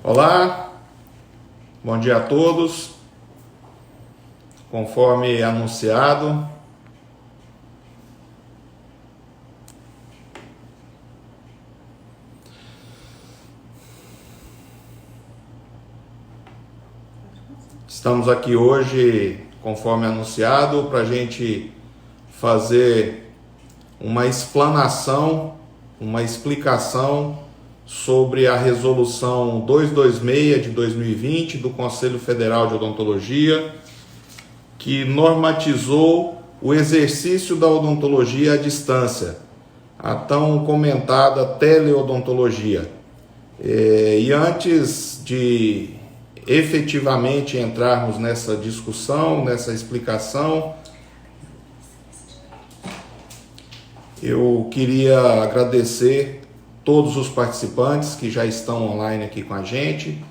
Olá, bom dia a todos. Conforme anunciado, estamos aqui hoje, conforme anunciado, para a gente fazer uma explanação, uma explicação sobre a Resolução 226 de 2020 do Conselho Federal de Odontologia, que normatizou o exercício da odontologia à distância, a tão comentada teleodontologia. E antes de efetivamente entrarmos nessa discussão, nessa explicação, eu queria agradecer todos os participantes que já estão online aqui com a gente.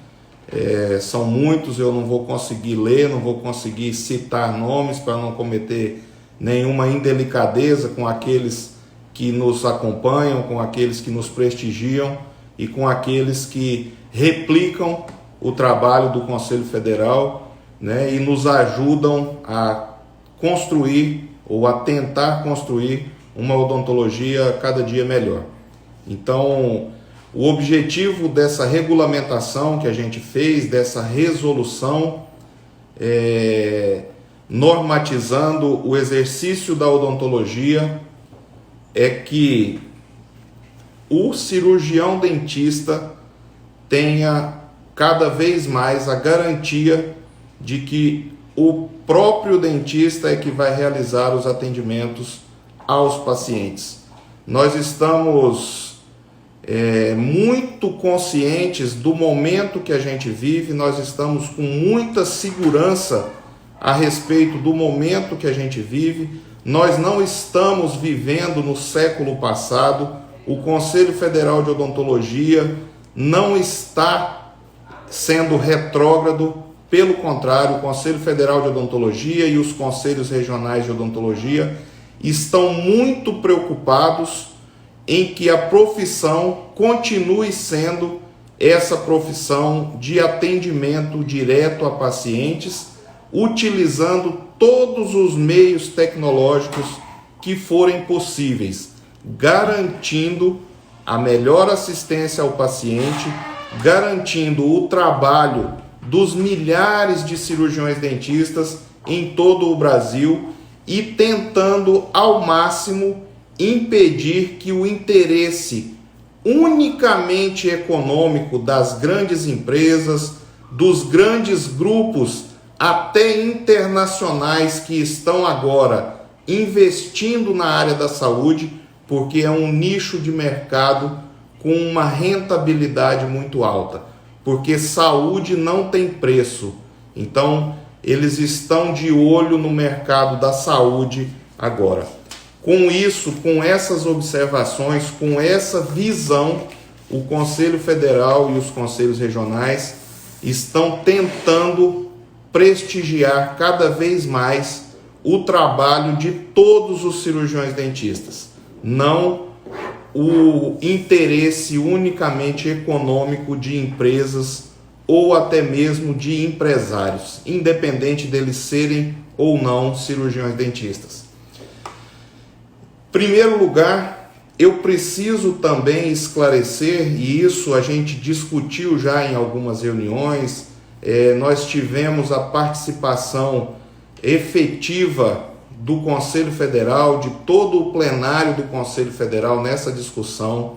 São muitos, eu não vou conseguir ler, não vou conseguir citar nomes para não cometer nenhuma indelicadeza com aqueles que nos acompanham, com aqueles que nos prestigiam e com aqueles que replicam o trabalho do Conselho Federal, né, e nos ajudam a construir ou a tentar construir uma odontologia cada dia melhor. Então, o objetivo dessa regulamentação que a gente fez, dessa resolução, normatizando o exercício da odontologia, é que o cirurgião dentista tenha cada vez mais a garantia de que o próprio dentista é que vai realizar os atendimentos aos pacientes. Nós estamos muito conscientes do momento que a gente vive, nós estamos com muita segurança a respeito do momento que a gente vive. Nós não estamos vivendo no século passado. O Conselho Federal de Odontologia não está sendo retrógrado, pelo contrário, o Conselho Federal de Odontologia e os conselhos regionais de odontologia estão muito preocupados em que a profissão continue sendo essa profissão de atendimento direto a pacientes, utilizando todos os meios tecnológicos que forem possíveis, garantindo a melhor assistência ao paciente, garantindo o trabalho dos milhares de cirurgiões dentistas em todo o Brasil e tentando ao máximo impedir que o interesse unicamente econômico das grandes empresas, dos grandes grupos, até internacionais, que estão agora investindo na área da saúde, porque é um nicho de mercado com uma rentabilidade muito alta, porque saúde não tem preço. Então, eles estão de olho no mercado da saúde agora. Com isso, com essas observações, com essa visão, o Conselho Federal e os conselhos regionais estão tentando prestigiar cada vez mais o trabalho de todos os cirurgiões dentistas, não o interesse unicamente econômico de empresas ou até mesmo de empresários, independente deles serem ou não cirurgiões dentistas. Em primeiro lugar, eu preciso também esclarecer, e isso a gente discutiu já em algumas reuniões, nós tivemos a participação efetiva do Conselho Federal, de todo o plenário do Conselho Federal nessa discussão.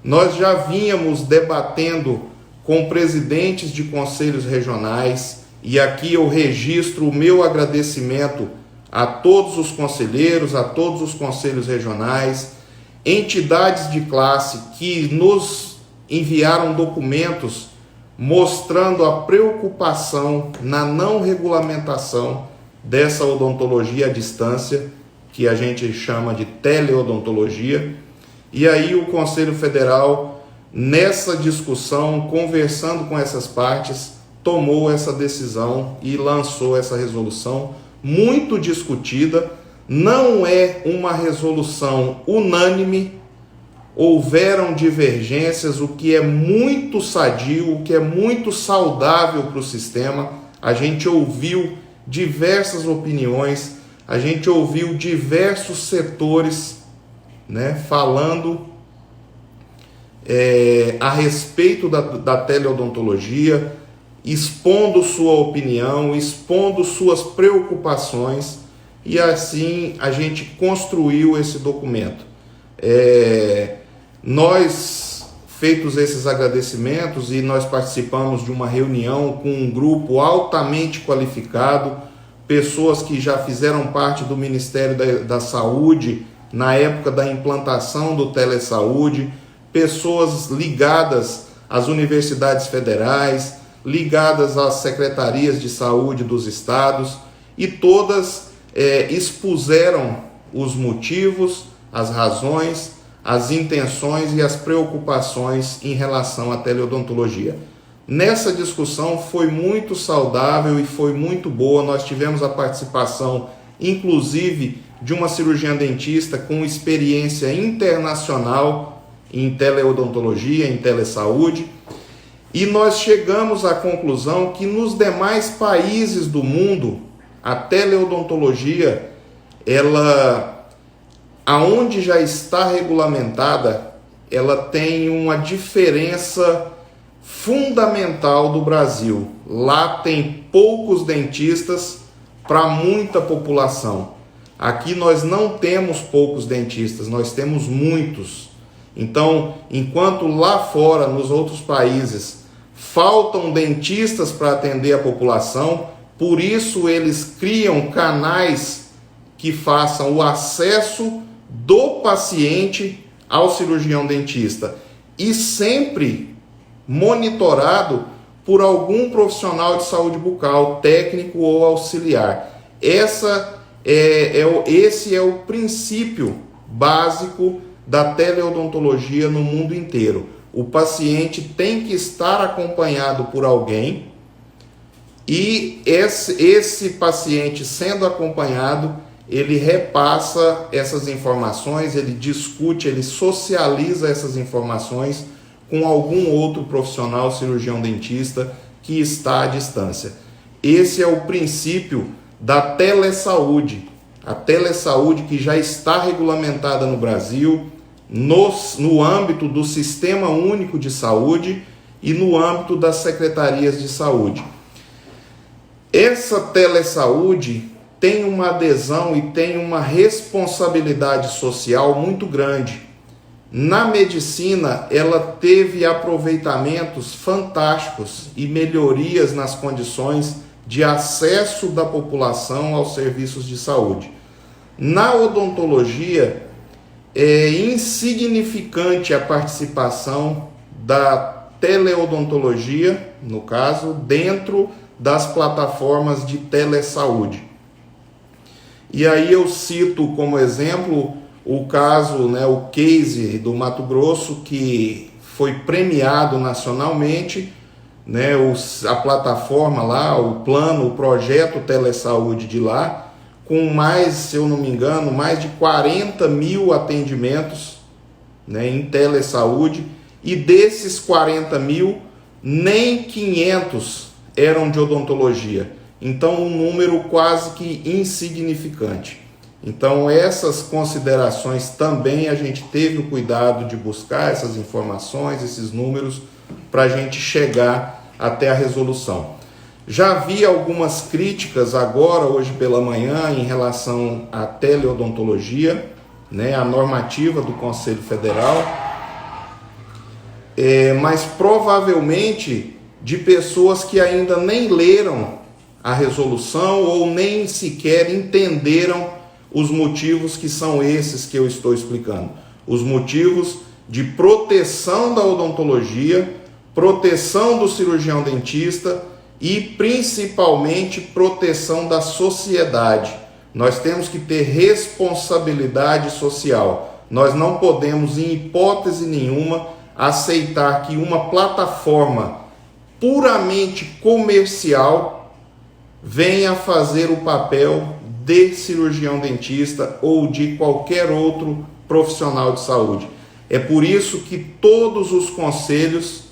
Nós já vínhamos debatendo com presidentes de conselhos regionais, e aqui eu registro o meu agradecimento a todos os conselheiros, a todos os conselhos regionais, entidades de classe que nos enviaram documentos mostrando a preocupação na não regulamentação dessa odontologia à distância, que a gente chama de teleodontologia. E aí o Conselho Federal, nessa discussão, conversando com essas partes, tomou essa decisão e lançou essa resolução muito discutida. Não é uma resolução unânime, houveram divergências, o que é muito sadio, o que é muito saudável para o sistema. A gente ouviu diversas opiniões, a gente ouviu diversos setores, né, falando a respeito da teleodontologia, expondo sua opinião, expondo suas preocupações, e assim a gente construiu esse documento. Nós, feitos esses agradecimentos, e nós participamos de uma reunião com um grupo altamente qualificado, pessoas que já fizeram parte do Ministério da Saúde na época da implantação do Telesaúde, pessoas ligadas às universidades federais, ligadas às secretarias de saúde dos estados, e todas expuseram os motivos, as razões, as intenções e as preocupações em relação à teleodontologia. Nessa discussão foi muito saudável e foi muito boa. Nós tivemos a participação, inclusive, de uma cirurgiã dentista com experiência internacional em teleodontologia, em telesaúde, e nós chegamos à conclusão que nos demais países do mundo, a teleodontologia, aonde já está regulamentada, ela tem uma diferença fundamental do Brasil. Lá tem poucos dentistas para muita população. Aqui nós não temos poucos dentistas, nós temos muitos. Então, enquanto lá fora, nos outros países, faltam dentistas para atender a população, por isso eles criam canais que façam o acesso do paciente ao cirurgião dentista, e sempre monitorado por algum profissional de saúde bucal, técnico ou auxiliar. Esse é o princípio básico da teleodontologia no mundo inteiro. O paciente tem que estar acompanhado por alguém, e esse paciente sendo acompanhado, ele repassa essas informações, ele discute, ele socializa essas informações com algum outro profissional cirurgião dentista que está à distância. Esse é o princípio da telesaúde. A telesaúde que já está regulamentada no Brasil, no âmbito do Sistema Único de Saúde e no âmbito das secretarias de saúde. Essa telesaúde tem uma adesão e tem uma responsabilidade social muito grande. Na medicina, ela teve aproveitamentos fantásticos e melhorias nas condições de acesso da população aos serviços de saúde. Na odontologia, é insignificante a participação da teleodontologia, no caso, dentro das plataformas de telesaúde. E aí eu cito como exemplo o caso, o case do Mato Grosso, que foi premiado nacionalmente, a plataforma lá, o plano, o projeto Telesaúde de lá, com mais, se eu não me engano, mais de 40 mil atendimentos, em telesaúde, e desses 40 mil, nem 500 eram de odontologia. Então, um número quase que insignificante. Então, essas considerações também a gente teve o cuidado de buscar essas informações, esses números, para a gente chegar até a resolução. Já vi algumas críticas agora, hoje pela manhã, em relação à teleodontologia, a normativa do Conselho Federal, mas provavelmente de pessoas que ainda nem leram a resolução ou nem sequer entenderam os motivos que são esses que eu estou explicando. Os motivos de proteção da odontologia, proteção do cirurgião dentista e principalmente proteção da sociedade. Nós temos que ter responsabilidade social. Nós não podemos, em hipótese nenhuma, aceitar que uma plataforma puramente comercial venha fazer o papel de cirurgião dentista ou de qualquer outro profissional de saúde. É por isso que todos os conselhos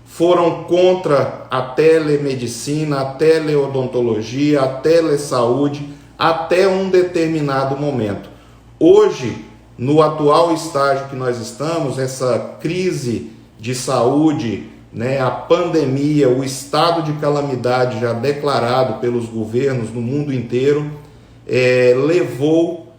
foram contra a telemedicina, a teleodontologia, a telesaúde, até um determinado momento. Hoje, no atual estágio que nós estamos, essa crise de saúde, né, a pandemia, o estado de calamidade já declarado pelos governos no mundo inteiro, levou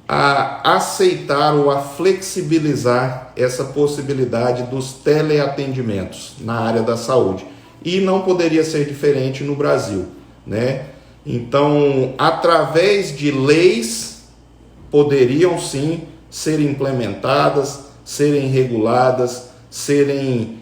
a aceitar ou a flexibilizar essa possibilidade dos teleatendimentos na área da saúde. E não poderia ser diferente no Brasil, né? Então, através de leis, poderiam sim ser implementadas, serem reguladas, serem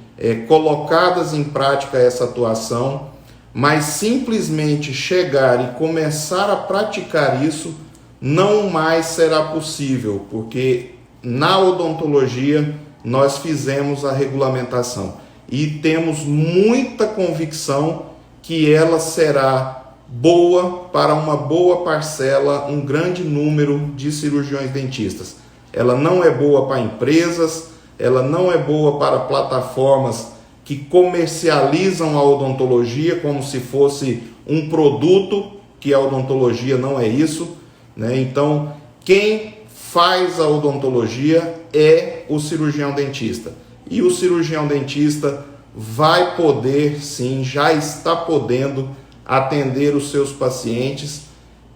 colocadas em prática essa atuação, mas simplesmente chegar e começar a praticar isso não mais será possível, porque na odontologia nós fizemos a regulamentação e temos muita convicção que ela será boa para uma boa parcela, um grande número de cirurgiões dentistas. Ela não é boa para empresas, ela não é boa para plataformas que comercializam a odontologia como se fosse um produto, que a odontologia não é isso, né? Então, quem faz a odontologia é o cirurgião dentista. E o cirurgião dentista vai poder, sim, já está podendo atender os seus pacientes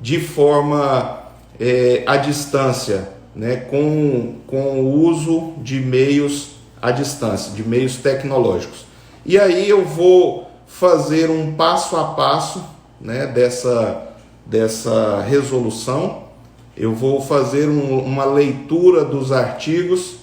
de forma à distância, né? Com o uso de meios à distância, de meios tecnológicos. E aí eu vou fazer um passo a passo, né, dessa resolução. Eu vou fazer uma leitura dos artigos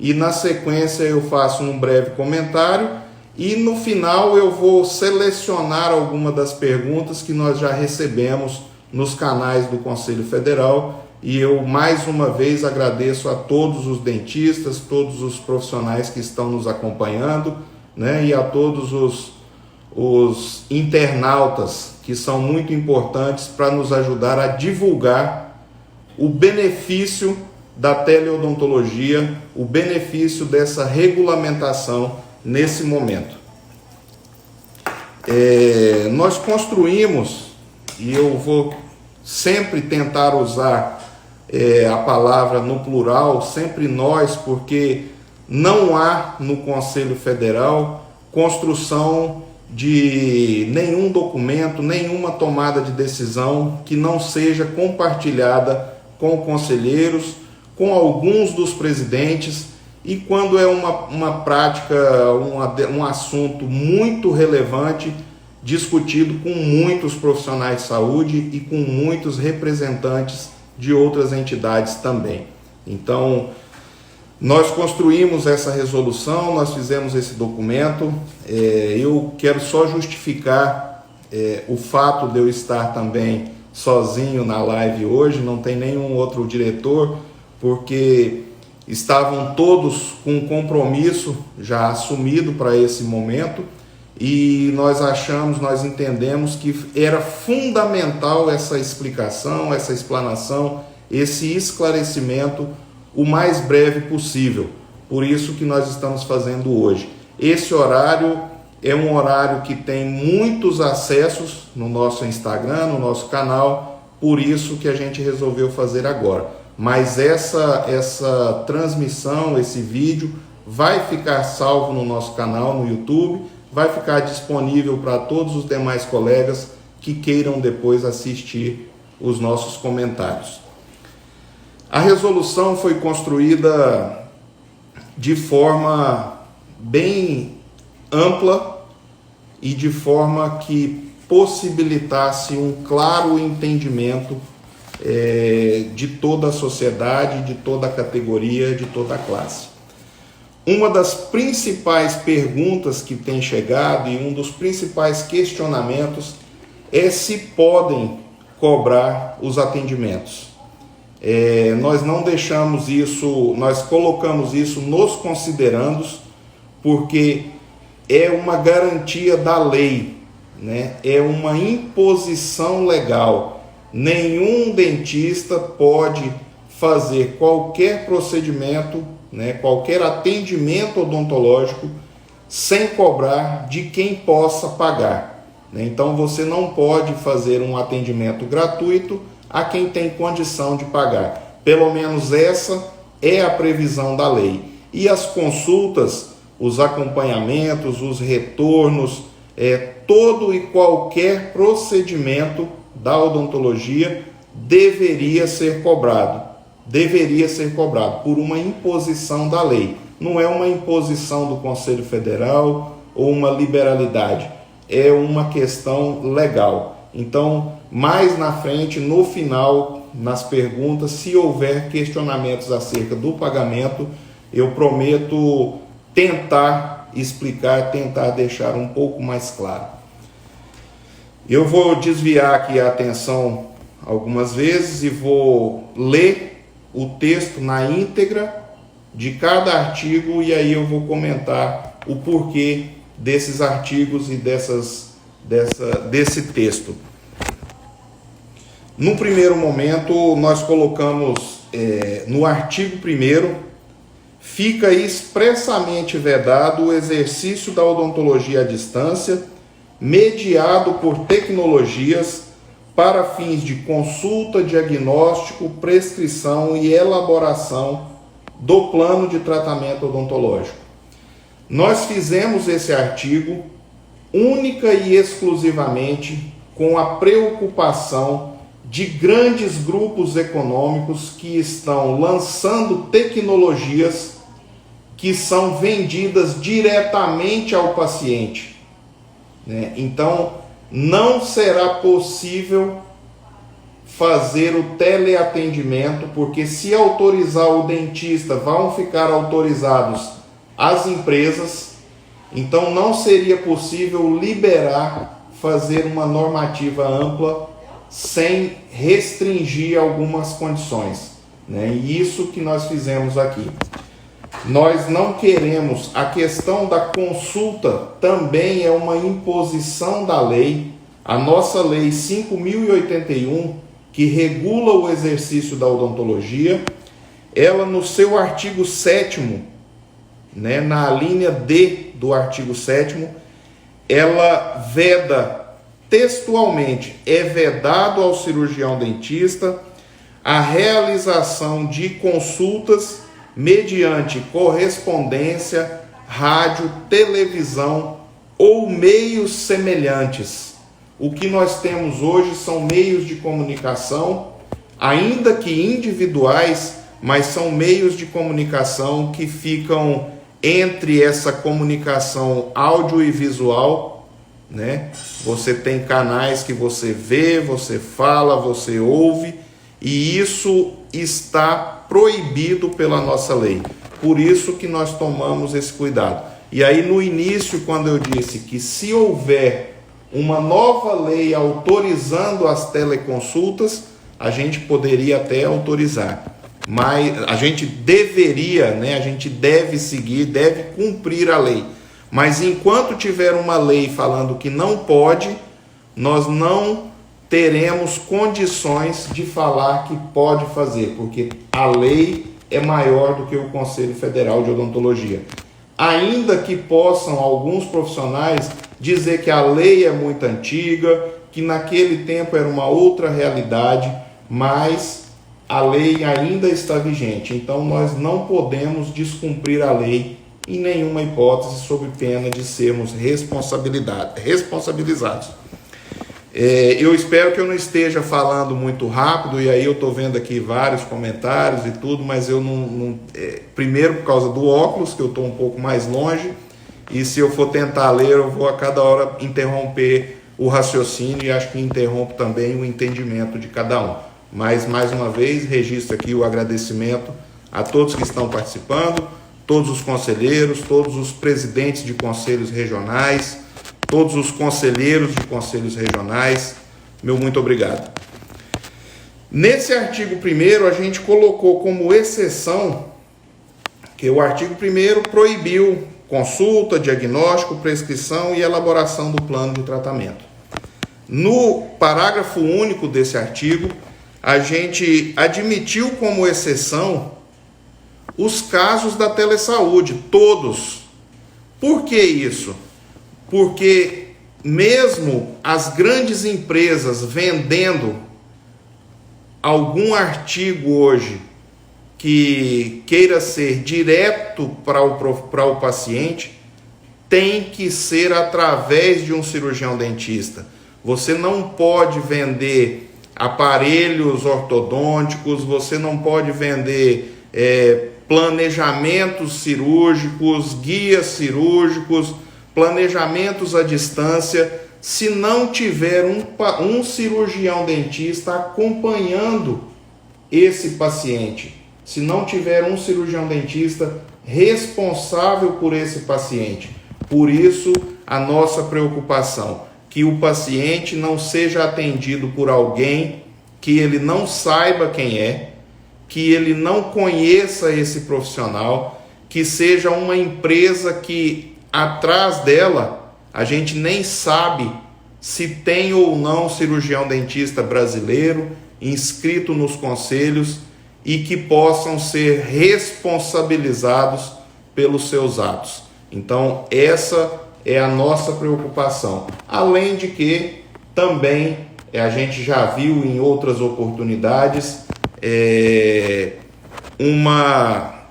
e na sequência eu faço um breve comentário e no final eu vou selecionar algumas das perguntas que nós já recebemos nos canais do Conselho Federal. E eu mais uma vez agradeço a todos os dentistas, todos os profissionais que estão nos acompanhando, né, e a todos os internautas que são muito importantes para nos ajudar a divulgar o benefício da teleodontologia, o benefício dessa regulamentação nesse momento. Nós construímos, e eu vou sempre tentar usar a palavra no plural, sempre nós, porque não há no Conselho Federal construção de nenhum documento, nenhuma tomada de decisão que não seja compartilhada com conselheiros, com alguns dos presidentes, e quando é uma prática, um assunto muito relevante, discutido com muitos profissionais de saúde e com muitos representantes de outras entidades também. Então, nós construímos essa resolução, nós fizemos esse documento. Eu quero só justificar o fato de eu estar também sozinho na live hoje, não tem nenhum outro diretor, porque estavam todos com um compromisso já assumido para esse momento, e nós entendemos que era fundamental essa explicação, essa explanação, esse esclarecimento o mais breve possível. Por isso que nós estamos fazendo hoje. Esse horário é um horário que tem muitos acessos no nosso Instagram, no nosso canal, por isso que a gente resolveu fazer agora. Mas essa transmissão, esse vídeo, vai ficar salvo no nosso canal no YouTube, vai ficar disponível para todos os demais colegas que queiram depois assistir os nossos comentários. A resolução foi construída de forma bem ampla e de forma que possibilitasse um claro entendimento de toda a sociedade, de toda a categoria, de toda a classe. Uma das principais perguntas que tem chegado e um dos principais questionamentos é se podem cobrar os atendimentos. Nós não deixamos isso, nós colocamos isso nos considerandos, porque é uma garantia da lei, né? É uma imposição legal. Nenhum dentista pode fazer qualquer procedimento né, qualquer atendimento odontológico sem cobrar de quem possa pagar, né? Então você não pode fazer um atendimento gratuito a quem tem condição de pagar. Pelo menos essa é a previsão da lei. E as consultas, os acompanhamentos, os retornos, todo e qualquer procedimento da odontologia deveria ser cobrado por uma imposição da lei. Não é uma imposição do Conselho Federal ou uma liberalidade, é uma questão legal. Então, mais na frente, no final, nas perguntas, se houver questionamentos acerca do pagamento, eu prometo tentar explicar, tentar deixar um pouco mais claro. Eu vou desviar aqui a atenção algumas vezes e vou ler o texto na íntegra de cada artigo e aí eu vou comentar o porquê desses artigos e desse texto. No primeiro momento, nós colocamos no artigo 1º, fica expressamente vedado o exercício da odontologia à distância, mediado por tecnologias para fins de consulta, diagnóstico, prescrição e elaboração do plano de tratamento odontológico. Nós fizemos esse artigo única e exclusivamente com a preocupação de grandes grupos econômicos que estão lançando tecnologias que são vendidas diretamente ao paciente, né? Então, não será possível fazer o teleatendimento, porque se autorizar o dentista, vão ficar autorizados as empresas, então não seria possível liberar, fazer uma normativa ampla sem restringir algumas condições, né? E isso que nós fizemos aqui. Nós não queremos, a questão da consulta também é uma imposição da lei, a nossa lei 5.081, que regula o exercício da odontologia, ela no seu artigo 7º, né, na linha D do artigo 7º, ela veda textualmente, é vedado ao cirurgião dentista a realização de consultas mediante correspondência, rádio, televisão ou meios semelhantes. O que nós temos hoje são meios de comunicação, ainda que individuais, mas são meios de comunicação que ficam entre essa comunicação áudio e visual, né? Você tem canais que você vê, você fala, você ouve, e isso está proibido pela nossa lei. Por isso que nós tomamos esse cuidado. E aí no início, quando eu disse que se houver uma nova lei autorizando as teleconsultas, a gente poderia até autorizar. Mas a gente deveria, né, a gente deve seguir, deve cumprir a lei. Mas enquanto tiver uma lei falando que não pode, nós não teremos condições de falar que pode fazer, porque a lei é maior do que o Conselho Federal de Odontologia. Ainda que possam alguns profissionais dizer que a lei é muito antiga, que naquele tempo era uma outra realidade, mas a lei ainda está vigente. Então nós não podemos descumprir a lei em nenhuma hipótese, sob pena de sermos responsabilizados. Eu espero que eu não esteja falando muito rápido, e aí eu estou vendo aqui vários comentários e tudo, mas eu primeiro por causa do óculos, que eu estou um pouco mais longe, e se eu for tentar ler, eu vou a cada hora interromper o raciocínio e acho que interrompo também o entendimento de cada um. Mas, mais uma vez, registro aqui o agradecimento a todos que estão participando, todos os conselheiros, todos os presidentes de conselhos regionais, todos os conselheiros de conselhos regionais, meu muito obrigado. Nesse artigo 1º, a gente colocou como exceção que o artigo 1º proibiu consulta, diagnóstico, prescrição e elaboração do plano de tratamento. No parágrafo único desse artigo, a gente admitiu como exceção os casos da telesaúde, todos. Por que isso? Porque mesmo as grandes empresas vendendo algum artigo hoje que queira ser direto para o paciente, tem que ser através de um cirurgião dentista. Você não pode vender aparelhos ortodônticos, você não pode vender planejamentos cirúrgicos, guias cirúrgicos, planejamentos à distância, se não tiver um cirurgião dentista acompanhando esse paciente, se não tiver um cirurgião dentista responsável por esse paciente. Por isso, a nossa preocupação, que o paciente não seja atendido por alguém que ele não saiba quem é, que ele não conheça esse profissional, que seja uma empresa que atrás dela a gente nem sabe se tem ou não cirurgião dentista brasileiro inscrito nos conselhos e que possam ser responsabilizados pelos seus atos. Então, essa é a nossa preocupação. Além de que também a gente já viu em outras oportunidades uma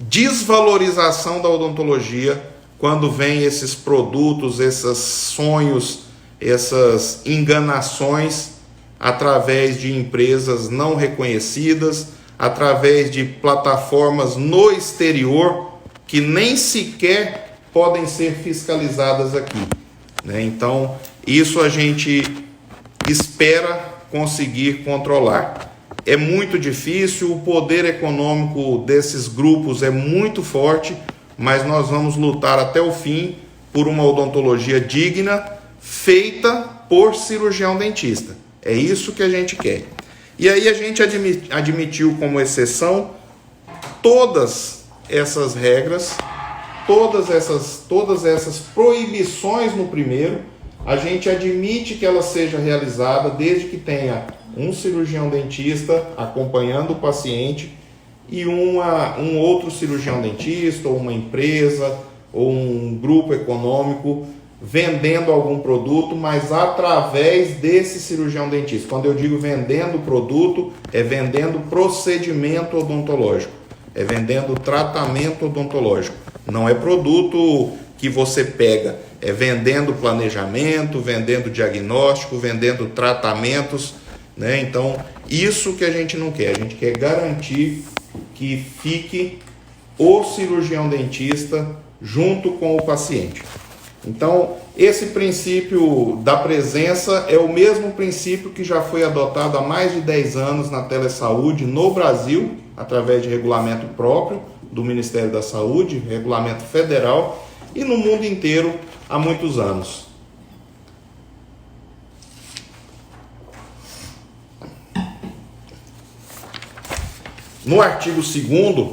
desvalorização da odontologia quando vem esses produtos, esses sonhos, essas enganações através de empresas não reconhecidas, através de plataformas no exterior que nem sequer podem ser fiscalizadas aqui, né? Então, isso a gente espera conseguir controlar. É muito difícil, o poder econômico desses grupos é muito forte, mas nós vamos lutar até o fim por uma odontologia digna, feita por cirurgião dentista. É isso que a gente quer. E aí a gente admitiu como exceção todas essas regras, todas essas proibições no primeiro, a gente admite que ela seja realizada desde que tenha um cirurgião dentista acompanhando o paciente e um outro cirurgião dentista, ou uma empresa, ou um grupo econômico vendendo algum produto, mas através desse cirurgião dentista. Quando eu digo vendendo produto, é vendendo procedimento odontológico, é vendendo tratamento odontológico. Não é produto que você pega, é vendendo planejamento, vendendo diagnóstico, vendendo tratamentos, né? Então, isso que a gente não quer. A gente quer garantir que fique o cirurgião dentista junto com o paciente. Então, esse princípio da presença é o mesmo princípio que já foi adotado há mais de 10 anos na telesaúde no Brasil, através de regulamento próprio do Ministério da Saúde, regulamento federal, e no mundo inteiro há muitos anos. No artigo 2º,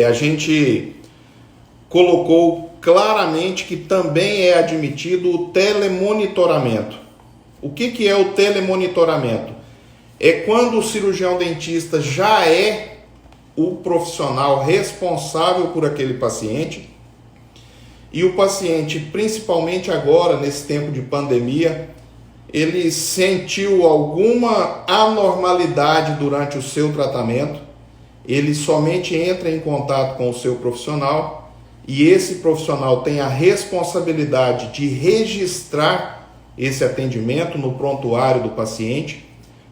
a gente colocou claramente que também é admitido o telemonitoramento. O que é o telemonitoramento? É quando o cirurgião dentista já é o profissional responsável por aquele paciente e o paciente, principalmente agora, nesse tempo de pandemia, ele sentiu alguma anormalidade durante o seu tratamento, ele somente entra em contato com o seu profissional e esse profissional tem a responsabilidade de registrar esse atendimento no prontuário do paciente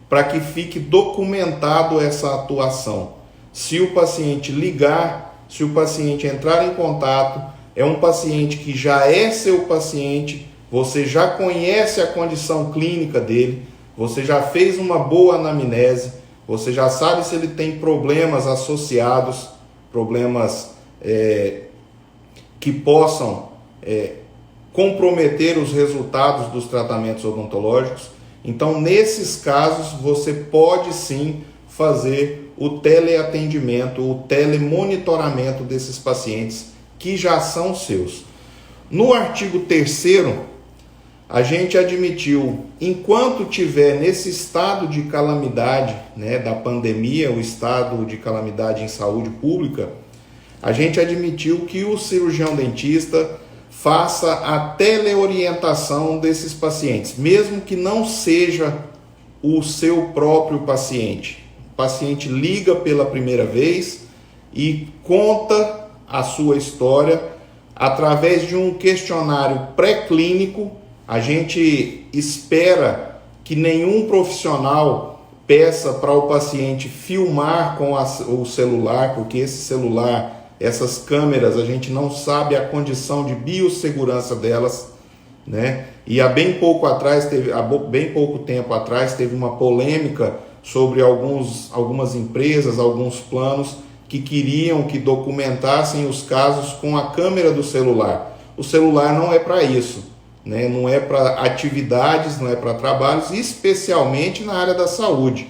para que fique documentado essa atuação. Se o paciente ligar, se o paciente entrar em contato, é um paciente que já é seu paciente, você já conhece a condição clínica dele, você já fez uma boa anamnese, você já sabe se ele tem problemas associados, problemas que possam comprometer os resultados dos tratamentos odontológicos. Então, nesses casos, você pode sim fazer o teleatendimento, o telemonitoramento desses pacientes que já são seus. No artigo 3º, a gente admitiu, enquanto tiver nesse estado de calamidade, né, da pandemia, o estado de calamidade em saúde pública, a gente admitiu que o cirurgião dentista faça a teleorientação desses pacientes, mesmo que não seja o seu próprio paciente. O paciente liga pela primeira vez e conta a sua história através de um questionário pré-clínico. A gente espera que nenhum profissional peça para o paciente filmar com o celular, porque esse celular, essas câmeras, a gente não sabe a condição de biossegurança delas, né? E há bem pouco tempo atrás teve uma polêmica sobre algumas empresas, alguns planos que queriam que documentassem os casos com a câmera do celular. O celular não é para isso, né? Não é para atividades, não é para trabalhos, especialmente na área da saúde,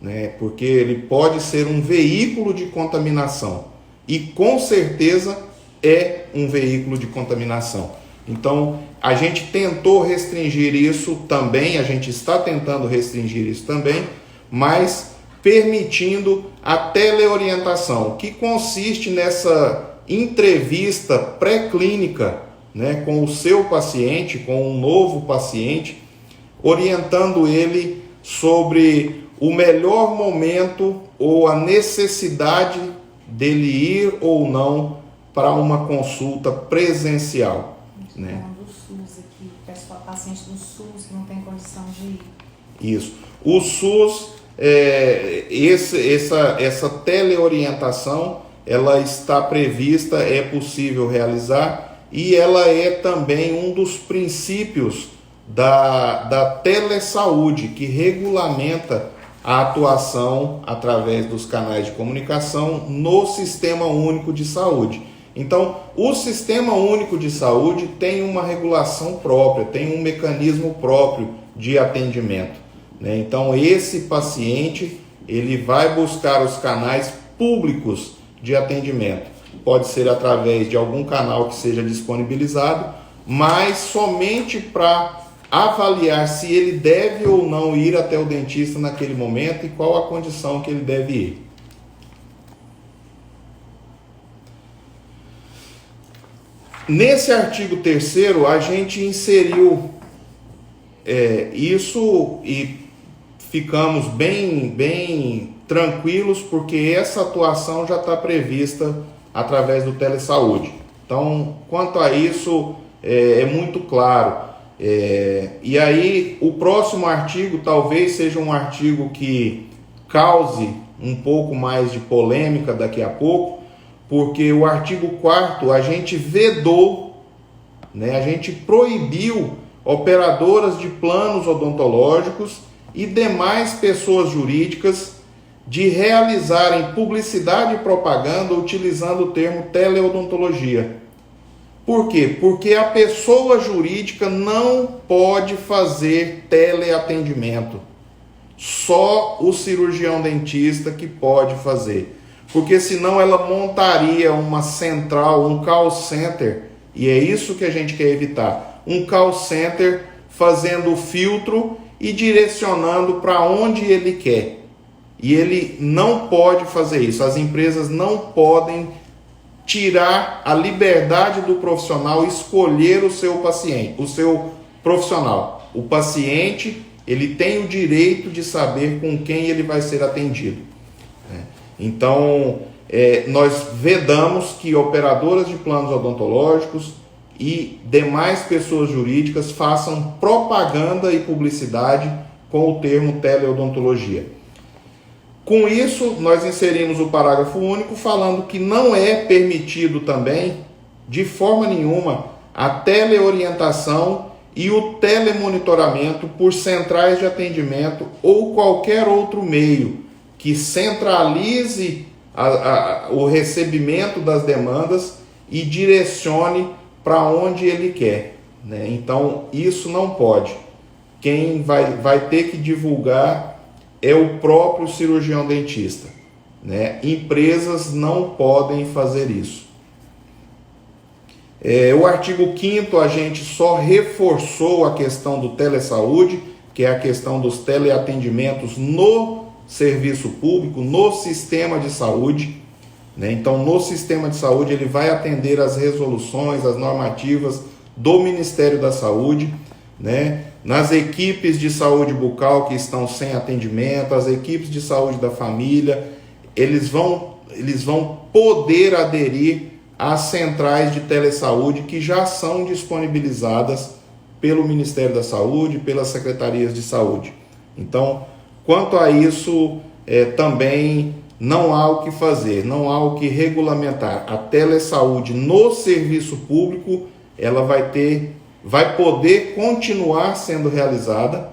né? Porque ele pode ser um veículo de contaminação e com certeza é um veículo de contaminação. Então, a gente tentou restringir isso também, a gente está tentando restringir isso também, mas permitindo a teleorientação, que consiste nessa entrevista pré-clínica, né, com o seu paciente, com um novo paciente, orientando ele sobre o melhor momento ou a necessidade dele ir ou não para uma consulta presencial. Né? Do SUS aqui, pessoal, paciente do SUS que não tem condição de ir. Isso. O SUS, essa teleorientação, ela está prevista, é possível realizar e ela é também um dos princípios da telesaúde, que regulamenta a atuação através dos canais de comunicação no Sistema Único de Saúde. Então, o Sistema Único de Saúde tem uma regulação própria, tem um mecanismo próprio de atendimento, né? Então, esse paciente, ele vai buscar os canais públicos de atendimento. Pode ser através de algum canal que seja disponibilizado, mas somente para avaliar se ele deve ou não ir até o dentista naquele momento e qual a condição que ele deve ir. Nesse artigo 3º, a gente inseriu isso e ficamos bem tranquilos, porque essa atuação já está prevista através do telesaúde. Então, quanto a isso, é muito claro. E aí, o próximo artigo talvez seja um artigo que cause um pouco mais de polêmica daqui a pouco, porque o artigo 4º a gente vedou, né, a gente proibiu operadoras de planos odontológicos e demais pessoas jurídicas de realizarem publicidade e propaganda utilizando o termo teleodontologia. Por quê? Porque a pessoa jurídica não pode fazer teleatendimento. Só o cirurgião dentista que pode fazer. Porque senão ela montaria uma central, um call center, e é isso que a gente quer evitar. Um call center fazendo o filtro e direcionando para onde ele quer. E ele não pode fazer isso. As empresas não podem tirar a liberdade do profissional escolher o seu paciente, o seu profissional. O paciente, ele tem o direito de saber com quem ele vai ser atendido. Então, nós vedamos que operadoras de planos odontológicos e demais pessoas jurídicas façam propaganda e publicidade com o termo teleodontologia. Com isso, nós inserimos o parágrafo único falando que não é permitido também, de forma nenhuma, a teleorientação e o telemonitoramento por centrais de atendimento ou qualquer outro meio que centralize o recebimento das demandas e direcione para onde ele quer, né? Então, isso não pode. Quem vai ter que divulgar é o próprio cirurgião dentista, né? Empresas não podem fazer isso. O artigo 5º a gente só reforçou a questão do telesaúde, que é a questão dos teleatendimentos no serviço público, no sistema de saúde, né? Então, no sistema de saúde, ele vai atender às resoluções, às normativas do Ministério da Saúde, né? Nas equipes de saúde bucal que estão sem atendimento, as equipes de saúde da família, eles vão poder aderir às centrais de telesaúde que já são disponibilizadas pelo Ministério da Saúde, pelas secretarias de saúde. Então, quanto a isso, também não há o que fazer, não há o que regulamentar. A telesaúde no serviço público, ela vai poder continuar sendo realizada,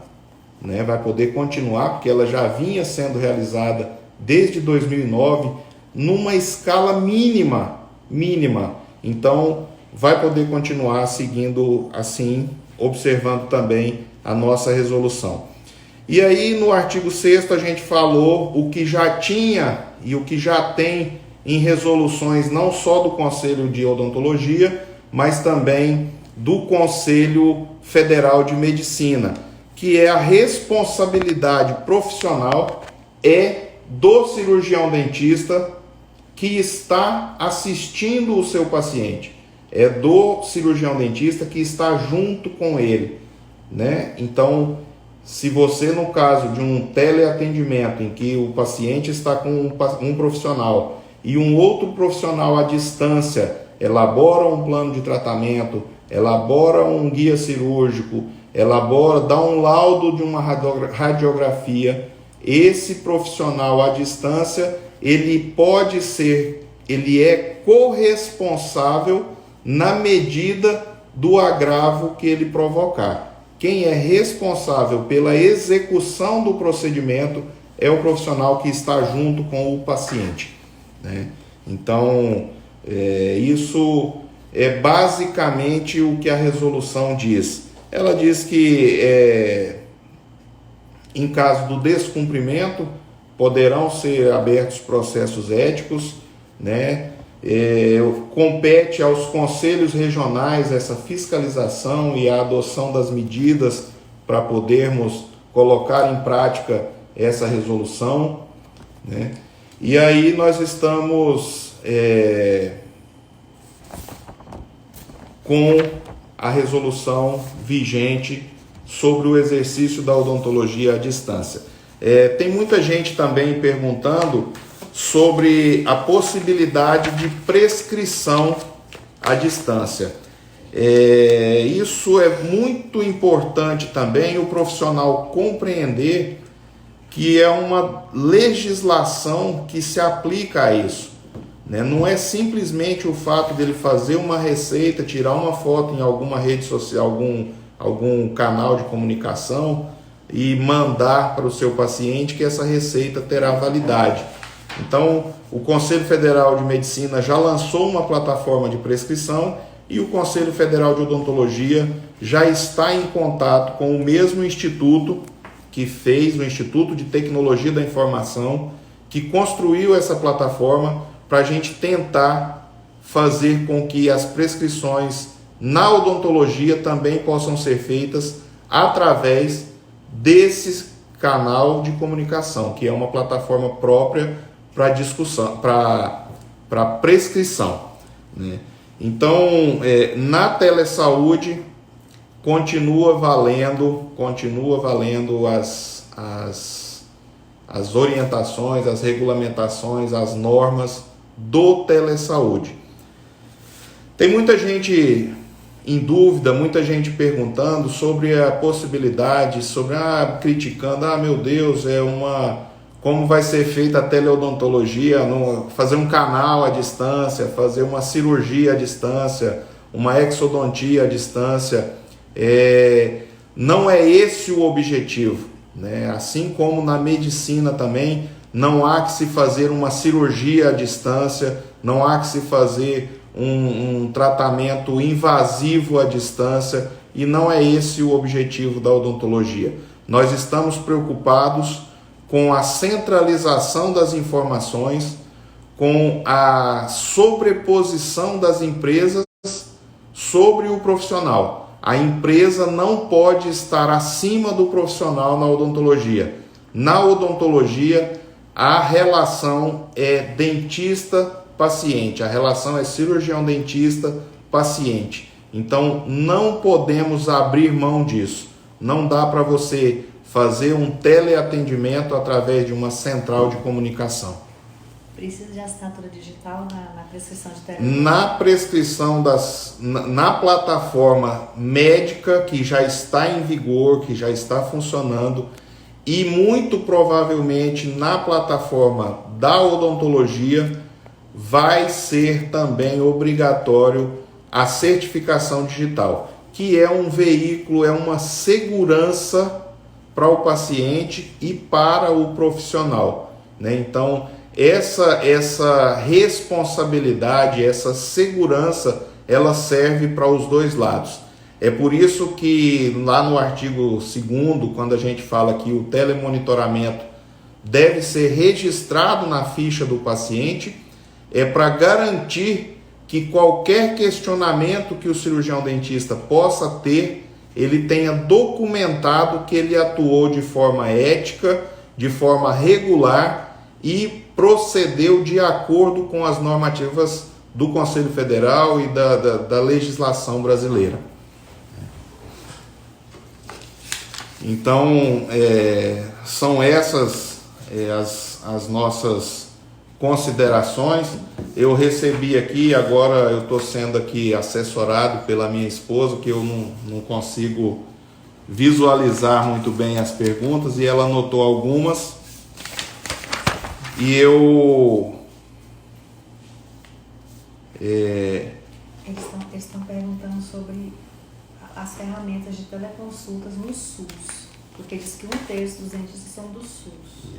né? Vai poder continuar, porque ela já vinha sendo realizada desde 2009, numa escala mínima. Então, vai poder continuar seguindo assim, observando também a nossa resolução. E aí, no artigo 6º, a gente falou o que já tinha e o que já tem em resoluções não só do Conselho de Odontologia, mas também do Conselho Federal de Medicina, que é a responsabilidade profissional do cirurgião dentista que está assistindo o seu paciente, do cirurgião dentista que está junto com ele, né? Então, se você, no caso de um teleatendimento em que o paciente está com um profissional e um outro profissional à distância elabora um plano de tratamento, elabora um guia cirúrgico, dá um laudo de uma radiografia, esse profissional à distância, ele é corresponsável na medida do agravo que ele provocar. Quem é responsável pela execução do procedimento é o profissional que está junto com o paciente, né? Então, isso é basicamente o que a resolução diz. Ela diz que, em caso do descumprimento, poderão ser abertos processos éticos, né? Compete aos conselhos regionais essa fiscalização e a adoção das medidas para podermos colocar em prática essa resolução, né? E aí nós estamos com a resolução vigente sobre o exercício da odontologia à distância. Tem muita gente também perguntando sobre a possibilidade de prescrição à distância. Isso é muito importante também o profissional compreender que é uma legislação que se aplica a isso, né? Não é simplesmente o fato dele fazer uma receita, tirar uma foto em alguma rede social, algum canal de comunicação e mandar para o seu paciente que essa receita terá validade. Então, o Conselho Federal de Medicina já lançou uma plataforma de prescrição e o Conselho Federal de Odontologia já está em contato com o mesmo instituto que fez, o Instituto de Tecnologia da Informação, que construiu essa plataforma para a gente tentar fazer com que as prescrições na odontologia também possam ser feitas através desse canal de comunicação, que é uma plataforma própria para discussão, para prescrição, né? Então, na telesaúde continua valendo as orientações, as regulamentações, as normas do telesaúde. Tem muita gente em dúvida, muita gente perguntando sobre a possibilidade, criticando, meu Deus, como vai ser feita a teleodontologia, fazer um canal à distância, fazer uma cirurgia à distância, uma exodontia à distância. Não é esse o objetivo, né? Assim como na medicina também, não há que se fazer uma cirurgia à distância, não há que se fazer um tratamento invasivo à distância, e não é esse o objetivo da odontologia. Nós estamos preocupados com a centralização das informações, com a sobreposição das empresas sobre o profissional. A empresa não pode estar acima do profissional na odontologia. Na odontologia, a relação é dentista-paciente, a relação é cirurgião-dentista-paciente. Então, não podemos abrir mão disso. Não dá para você fazer um teleatendimento através de uma central de comunicação. Precisa de assinatura digital na prescrição de Na plataforma médica que já está em vigor, que já está funcionando, e muito provavelmente na plataforma da odontologia vai ser também obrigatório a certificação digital, que é um veículo, é uma segurança para o paciente e para o profissional, né? Então, essa responsabilidade, essa segurança, ela serve para os dois lados. É por isso que lá no artigo 2º, quando a gente fala que o telemonitoramento deve ser registrado na ficha do paciente, é para garantir que qualquer questionamento que o cirurgião dentista possa ter, ele tenha documentado que ele atuou de forma ética, de forma regular e procedeu de acordo com as normativas do Conselho Federal e da legislação brasileira. Então, são essas as nossas considerações. Eu recebi aqui, agora eu estou sendo aqui assessorado pela minha esposa, que eu não consigo visualizar muito bem as perguntas, e ela anotou algumas. E eles estão perguntando sobre as ferramentas de teleconsultas no SUS, porque diz que 1/3 dos dentistas são do SUS.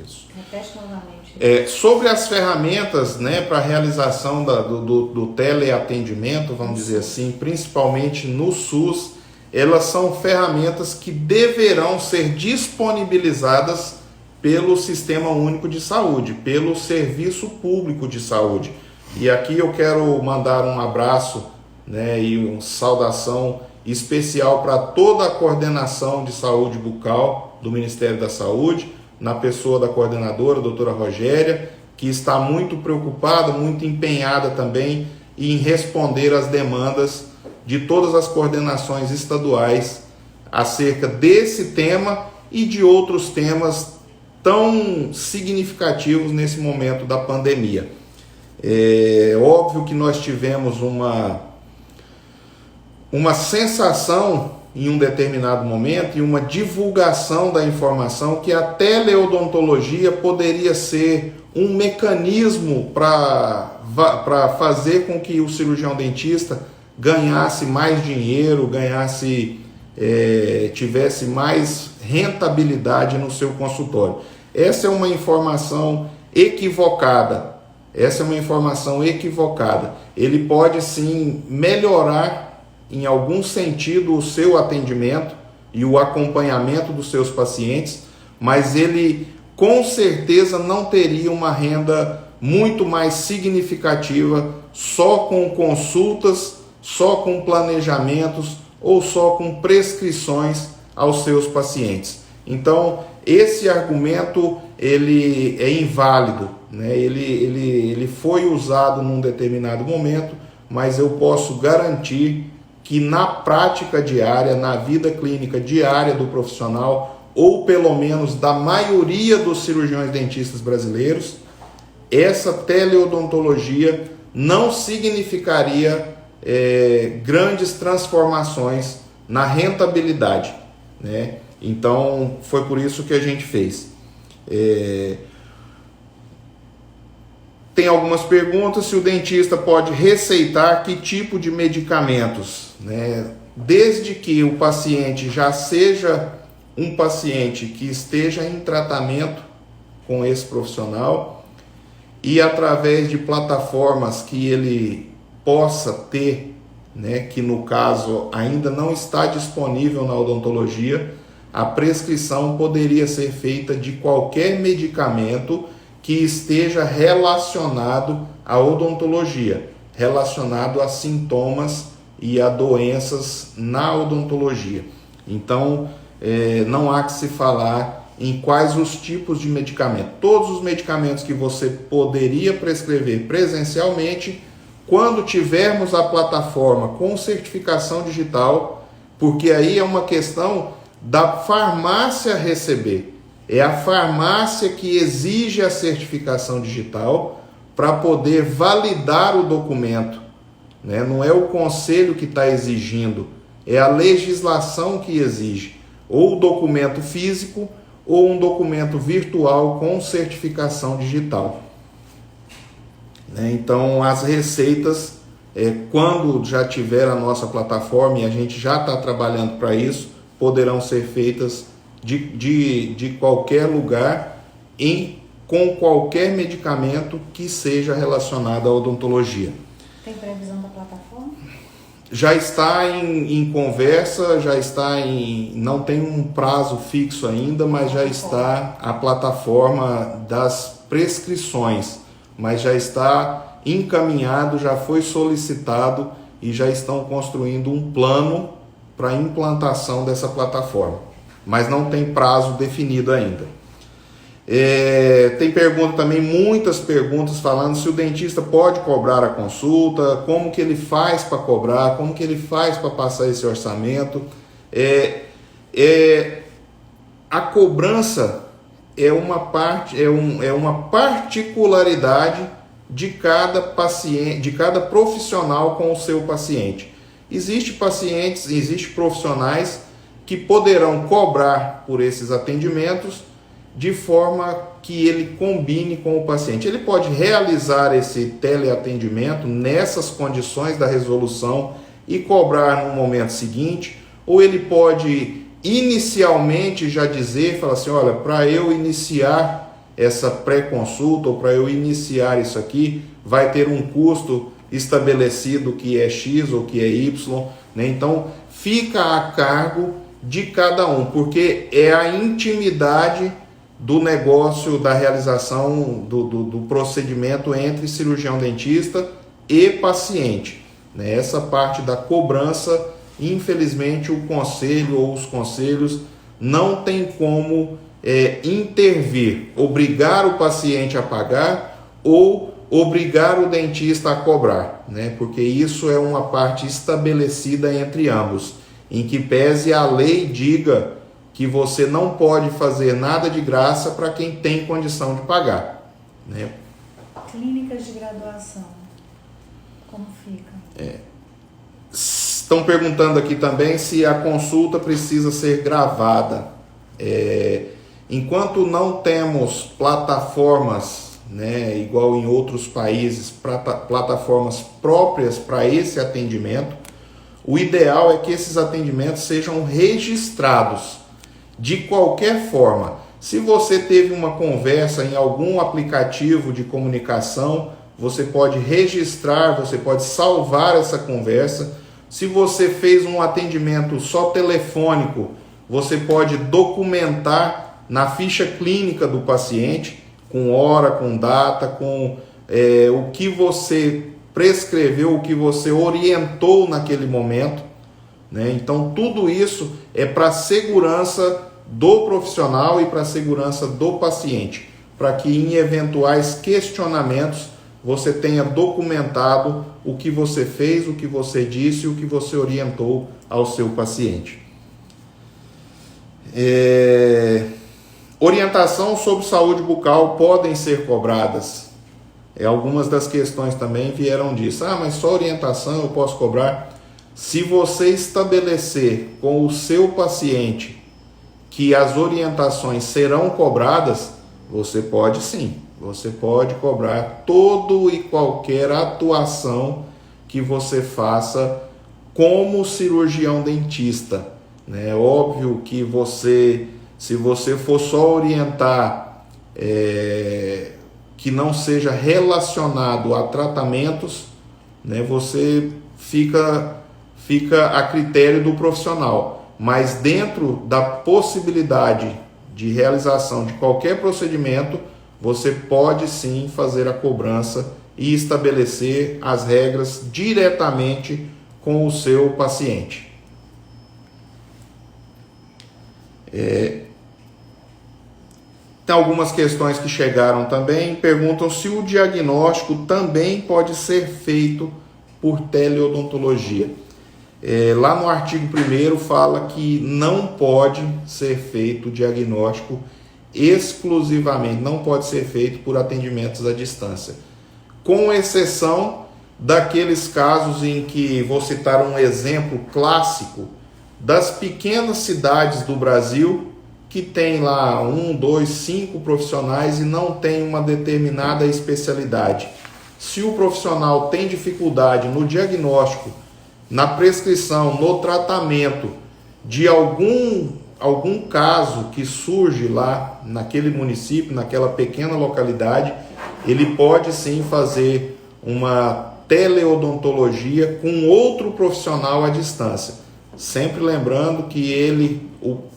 Isso. Repete novamente. Sobre as ferramentas, né, para a realização do teleatendimento, vamos dizer assim, principalmente no SUS, elas são ferramentas que deverão ser disponibilizadas pelo Sistema Único de Saúde, pelo Serviço Público de Saúde. E aqui eu quero mandar um abraço, né, e uma saudação especial para toda a coordenação de saúde bucal do Ministério da Saúde, na pessoa da coordenadora, a doutora Rogéria, que está muito preocupada, muito empenhada também em responder às demandas de todas as coordenações estaduais acerca desse tema e de outros temas tão significativos nesse momento da pandemia. É óbvio que nós tivemos uma sensação em um determinado momento e uma divulgação da informação que a teleodontologia poderia ser um mecanismo para fazer com que o cirurgião dentista ganhasse mais dinheiro, tivesse mais rentabilidade no seu consultório. Essa é uma informação equivocada. Ele pode sim melhorar em algum sentido o seu atendimento e o acompanhamento dos seus pacientes, mas ele com certeza não teria uma renda muito mais significativa só com consultas, só com planejamentos ou só com prescrições aos seus pacientes. Então, esse argumento ele é inválido, né? Ele foi usado num determinado momento, mas eu posso garantir que na prática diária, na vida clínica diária do profissional, ou pelo menos da maioria dos cirurgiões dentistas brasileiros, essa teleodontologia não significaria grandes transformações na rentabilidade, né? Então, foi por isso que a gente fez. Tem algumas perguntas: se o dentista pode receitar que tipo de medicamentos, né? Desde que o paciente já seja um paciente que esteja em tratamento com esse profissional e através de plataformas que ele possa ter, né, que no caso ainda não está disponível na odontologia, a prescrição poderia ser feita de qualquer medicamento que esteja relacionado à odontologia, relacionado a sintomas e a doenças na odontologia. Então, não há que se falar em quais os tipos de medicamento. Todos os medicamentos que você poderia prescrever presencialmente, quando tivermos a plataforma com certificação digital, porque aí é uma questão da farmácia receber. É a farmácia que exige a certificação digital para poder validar o documento, né? Não é o conselho que está exigindo, é a legislação que exige, ou o documento físico ou um documento virtual com certificação digital. Então, as receitas, quando já tiver a nossa plataforma, e a gente já está trabalhando para isso, poderão ser feitas de qualquer lugar, com qualquer medicamento que seja relacionado à odontologia. Tem previsão da plataforma? Já está em conversa, não tem um prazo fixo ainda, mas já está a plataforma das prescrições, mas já está encaminhado, já foi solicitado e já estão construindo um plano para a implantação dessa plataforma, mas não tem prazo definido ainda. Tem pergunta também, muitas perguntas falando se o dentista pode cobrar a consulta, como que ele faz para cobrar, como que ele faz para passar esse orçamento. A cobrança é uma particularidade de cada paciente, de cada profissional com o seu paciente. Existem profissionais que poderão cobrar por esses atendimentos de forma que ele combine com o paciente. Ele pode realizar esse teleatendimento nessas condições da resolução e cobrar no momento seguinte, ou ele pode inicialmente já falar assim, olha, para eu iniciar essa pré-consulta ou para eu iniciar isso aqui, vai ter um custo estabelecido que é X ou que é Y, né? Então fica a cargo de cada um, porque é a intimidade do negócio, da realização do procedimento entre cirurgião dentista e paciente, né? Essa parte da cobrança, infelizmente, o conselho ou os conselhos não tem como intervir, obrigar o paciente a pagar ou obrigar o dentista a cobrar, né? Porque isso é uma parte estabelecida entre ambos, em que pese a lei diga que você não pode fazer nada de graça para quem tem condição de pagar, né? Clínicas de graduação, como fica? Estão perguntando aqui também se a consulta precisa ser gravada. Enquanto não temos plataformas, né, igual em outros países, plataformas próprias para esse atendimento, o ideal é que esses atendimentos sejam registrados. De qualquer forma, se você teve uma conversa em algum aplicativo de comunicação, você pode registrar, você pode salvar essa conversa. Se você fez um atendimento só telefônico, você pode documentar na ficha clínica do paciente, com hora, com data, com o que você prescreveu, o que você orientou naquele momento, né? Então tudo isso é para a segurança do profissional e para a segurança do paciente, para que em eventuais questionamentos você tenha documentado o que você fez, o que você disse, o que você orientou ao seu paciente. Orientação sobre saúde bucal podem ser cobradas. Algumas das questões também vieram disso. Mas só orientação eu posso cobrar? Se você estabelecer com o seu paciente que as orientações serão cobradas, você pode sim. Você pode cobrar todo e qualquer atuação que você faça como cirurgião dentista, né? Óbvio que se você for só orientar que não seja relacionado a tratamentos, né, você fica a critério do profissional. Mas dentro da possibilidade de realização de qualquer procedimento, você pode sim fazer a cobrança e estabelecer as regras diretamente com o seu paciente. Tem algumas questões que chegaram também, perguntam se o diagnóstico também pode ser feito por teleodontologia. Lá no artigo 1º fala que não pode ser feito o diagnóstico exclusivamente, não pode ser feito por atendimentos à distância, com exceção daqueles casos em que, vou citar um exemplo clássico, das pequenas cidades do Brasil, que tem lá 1, 2, 5 profissionais e não tem uma determinada especialidade. Se o profissional tem dificuldade no diagnóstico, na prescrição, no tratamento de algum caso que surge lá naquele município, naquela pequena localidade, ele pode sim fazer uma teleodontologia com outro profissional à distância. Sempre lembrando que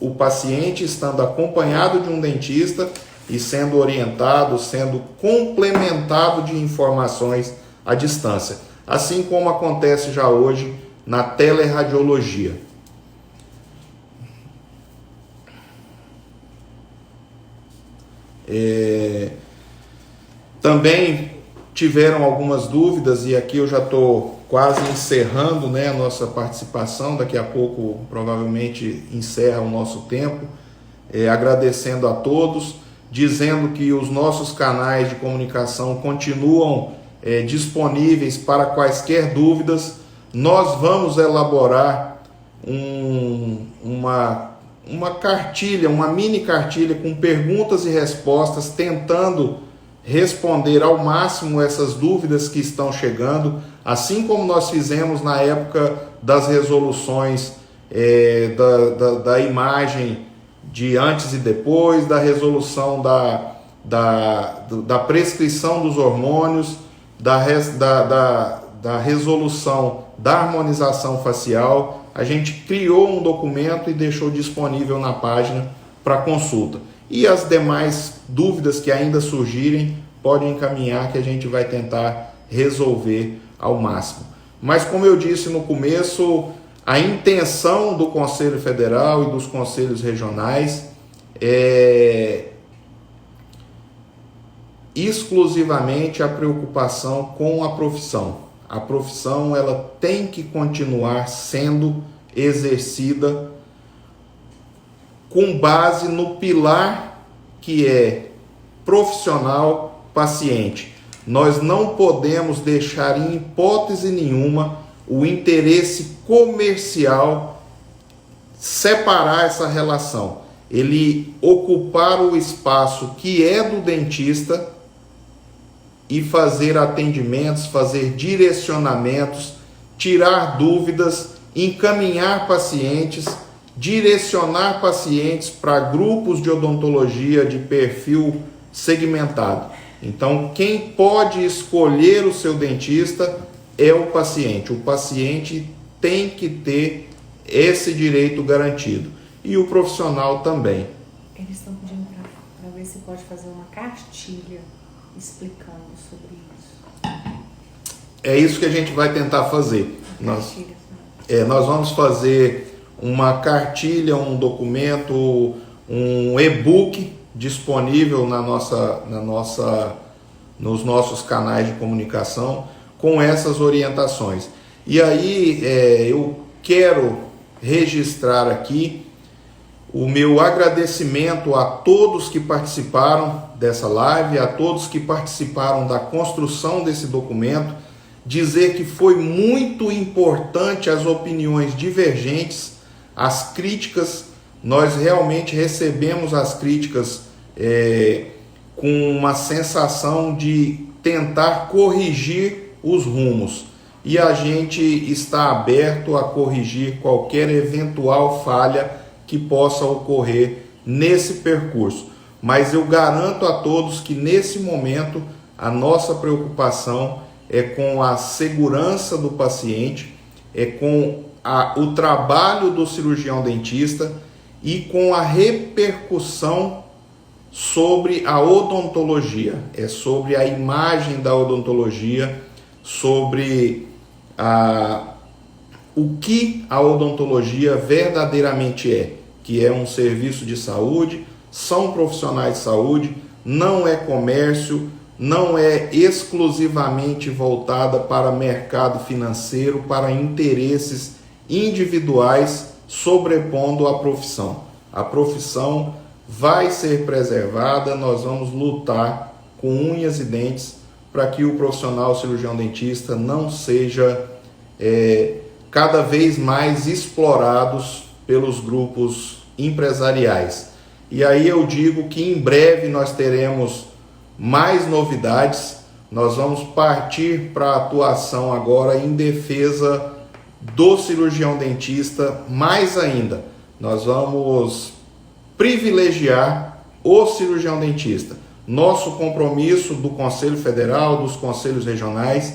o paciente estando acompanhado de um dentista e sendo orientado, sendo complementado de informações à distância, assim como acontece já hoje na teleradiologia. Também tiveram algumas dúvidas, e aqui eu já estou quase encerrando, né, a nossa participação, daqui a pouco provavelmente encerra o nosso tempo, agradecendo a todos, dizendo que os nossos canais de comunicação continuam disponíveis para quaisquer dúvidas. Nós vamos elaborar uma cartilha, uma mini cartilha com perguntas e respostas, tentando responder ao máximo essas dúvidas que estão chegando, assim como nós fizemos na época das resoluções da imagem de antes e depois, da resolução da prescrição dos hormônios, da resolução da harmonização facial. A gente criou um documento e deixou disponível na página para consulta. E as demais dúvidas que ainda surgirem, podem encaminhar que a gente vai tentar resolver ao máximo. Mas como eu disse no começo, a intenção do Conselho Federal e dos conselhos regionais é exclusivamente a preocupação com a profissão. A profissão ela tem que continuar sendo exercida com base no pilar que é profissional-paciente. Nós não podemos deixar em hipótese nenhuma o interesse comercial separar essa relação. Ele ocupar o espaço que é do dentista e fazer atendimentos, fazer direcionamentos, tirar dúvidas, encaminhar pacientes, direcionar pacientes para grupos de odontologia de perfil segmentado. Então, quem pode escolher o seu dentista é o paciente. O paciente tem que ter esse direito garantido. E o profissional também. Eles estão pedindo para ver se pode fazer uma cartilha explicando sobre isso. É isso que a gente vai tentar fazer. Nós vamos fazer uma cartilha, um documento, um e-book disponível nos nossos canais de comunicação com essas orientações. E aí eu quero registrar aqui o meu agradecimento a todos que participaram dessa live, a todos que participaram da construção desse documento, dizer que foi muito importante as opiniões divergentes, as críticas. Nós realmente recebemos as críticas com uma sensação de tentar corrigir os rumos. E a gente está aberto a corrigir qualquer eventual falha que possa ocorrer nesse percurso. Mas eu garanto a todos que nesse momento a nossa preocupação é com a segurança do paciente, é com o trabalho do cirurgião dentista e com a repercussão sobre a odontologia, é sobre a imagem da odontologia, sobre o que a odontologia verdadeiramente é, que é um serviço de saúde, são profissionais de saúde, não é comércio, não é exclusivamente voltada para mercado financeiro, para interesses individuais sobrepondo a profissão. A profissão vai ser preservada, nós vamos lutar com unhas e dentes para que o profissional cirurgião dentista não seja cada vez mais explorados pelos grupos empresariais. E aí eu digo que em breve nós teremos mais novidades, nós vamos partir para a atuação agora em defesa do cirurgião dentista, mais ainda, nós vamos privilegiar o cirurgião dentista. Nosso compromisso do Conselho Federal, dos conselhos regionais,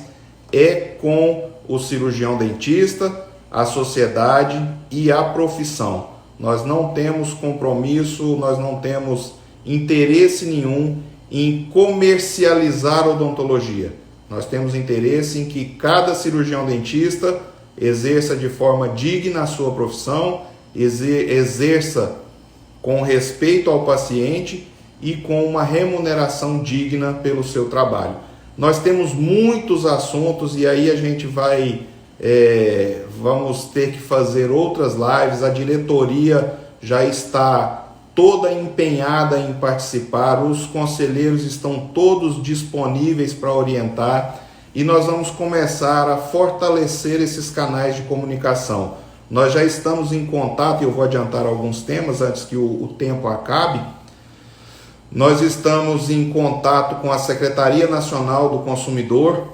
é com o cirurgião dentista, a sociedade e a profissão. Nós não temos compromisso, nós não temos interesse nenhum em comercializar a odontologia. Nós temos interesse em que cada cirurgião dentista exerça de forma digna a sua profissão, exerça com respeito ao paciente e com uma remuneração digna pelo seu trabalho. Nós temos muitos assuntos e aí a gente vamos ter que fazer outras lives. A diretoria já está toda empenhada em participar, os conselheiros estão todos disponíveis para orientar e nós vamos começar a fortalecer esses canais de comunicação. Nós já estamos em contato, e eu vou adiantar alguns temas antes que o tempo acabe. Nós estamos em contato com a Secretaria Nacional do Consumidor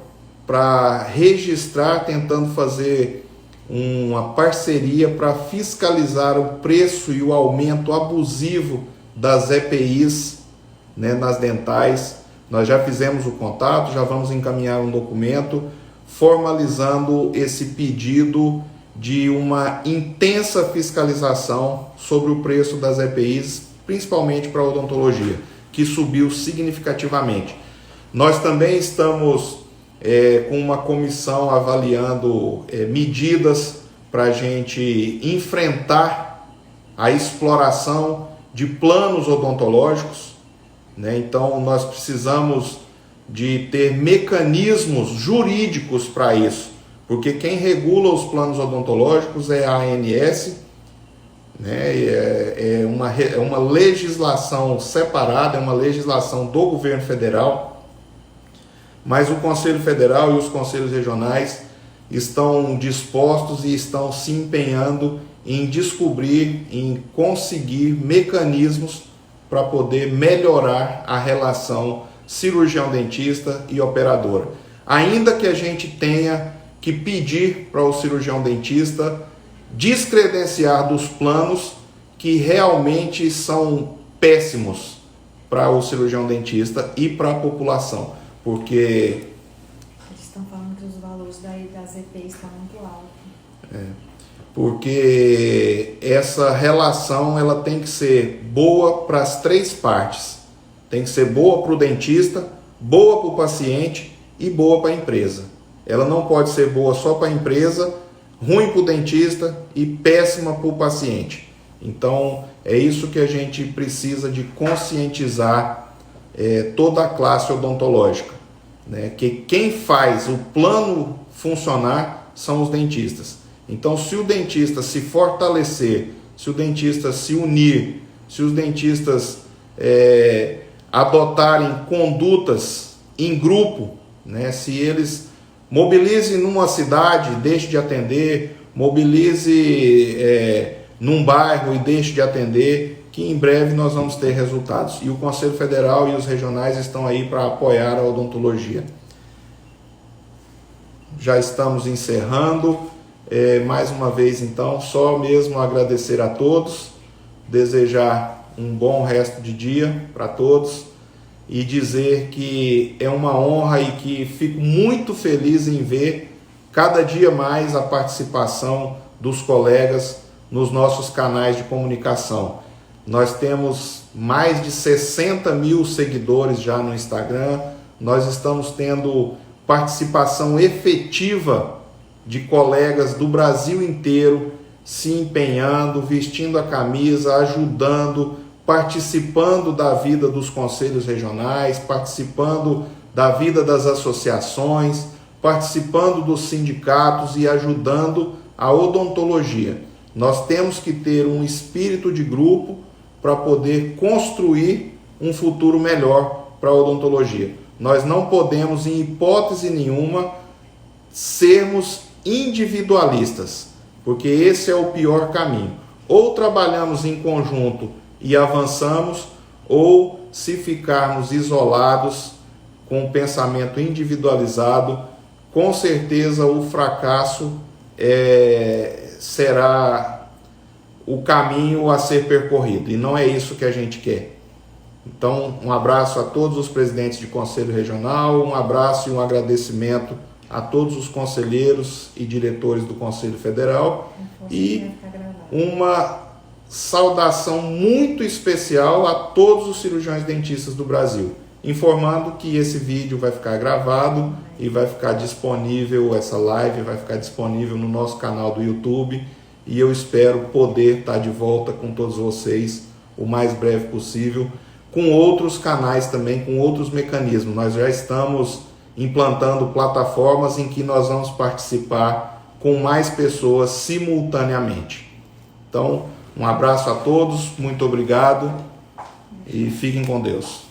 para registrar, tentando fazer uma parceria para fiscalizar o preço e o aumento abusivo das EPIs, nas dentais. Nós já fizemos o contato, já vamos encaminhar um documento formalizando esse pedido de uma intensa fiscalização sobre o preço das EPIs, principalmente para a odontologia, que subiu significativamente. Nós também estamos com uma comissão avaliando medidas para a gente enfrentar a exploração de planos odontológicos, Então nós precisamos de ter mecanismos jurídicos para isso, porque quem regula os planos odontológicos é a ANS, é uma legislação separada, é uma legislação do governo federal, mas o Conselho Federal e os conselhos regionais estão dispostos e estão se empenhando em descobrir, em conseguir mecanismos para poder melhorar a relação cirurgião-dentista e operadora. Ainda que a gente tenha que pedir para o cirurgião-dentista descredenciar dos planos que realmente são péssimos para o cirurgião-dentista e para a população, porque eles estão falando que os valores das EPIs estão muito altos. Porque essa relação ela tem que ser boa para as três partes. Tem que ser boa para o dentista, boa para o paciente e boa para a empresa. Ela não pode ser boa só para a empresa, ruim para o dentista e péssima para o paciente. Então é isso que a gente precisa de conscientizar toda a classe odontológica, que quem faz o plano funcionar são os dentistas. Então, se o dentista se fortalecer, se o dentista se unir, se os dentistas adotarem condutas em grupo, se eles mobilizem numa cidade, deixe de atender, mobilize num bairro e deixe de atender, que em breve nós vamos ter resultados. E o Conselho Federal e os regionais estão aí para apoiar a odontologia. Já estamos encerrando. Mais uma vez, então, só mesmo agradecer a todos, desejar um bom resto de dia para todos e dizer que é uma honra e que fico muito feliz em ver cada dia mais a participação dos colegas nos nossos canais de comunicação. Nós temos mais de 60 mil seguidores já no Instagram, nós estamos tendo participação efetiva de colegas do Brasil inteiro se empenhando, vestindo a camisa, ajudando, participando da vida dos conselhos regionais, participando da vida das associações, participando dos sindicatos e ajudando a odontologia. Nós temos que ter um espírito de grupo para poder construir um futuro melhor para a odontologia. Nós não podemos, em hipótese nenhuma, sermos individualistas, porque esse é o pior caminho. Ou trabalhamos em conjunto e avançamos, ou se ficarmos isolados com o pensamento individualizado, com certeza o fracasso será o caminho a ser percorrido, e não é isso que a gente quer. Então, um abraço a todos os presidentes de Conselho Regional, um abraço e um agradecimento a todos os conselheiros e diretores do Conselho Federal, e uma saudação muito especial a todos os cirurgiões dentistas do Brasil, informando que esse vídeo vai ficar gravado e vai ficar disponível, essa live vai ficar disponível no nosso canal do YouTube, e eu espero poder estar de volta com todos vocês o mais breve possível, com outros canais também, com outros mecanismos. Nós já estamos implantando plataformas em que nós vamos participar com mais pessoas simultaneamente. Então, um abraço a todos, muito obrigado e fiquem com Deus.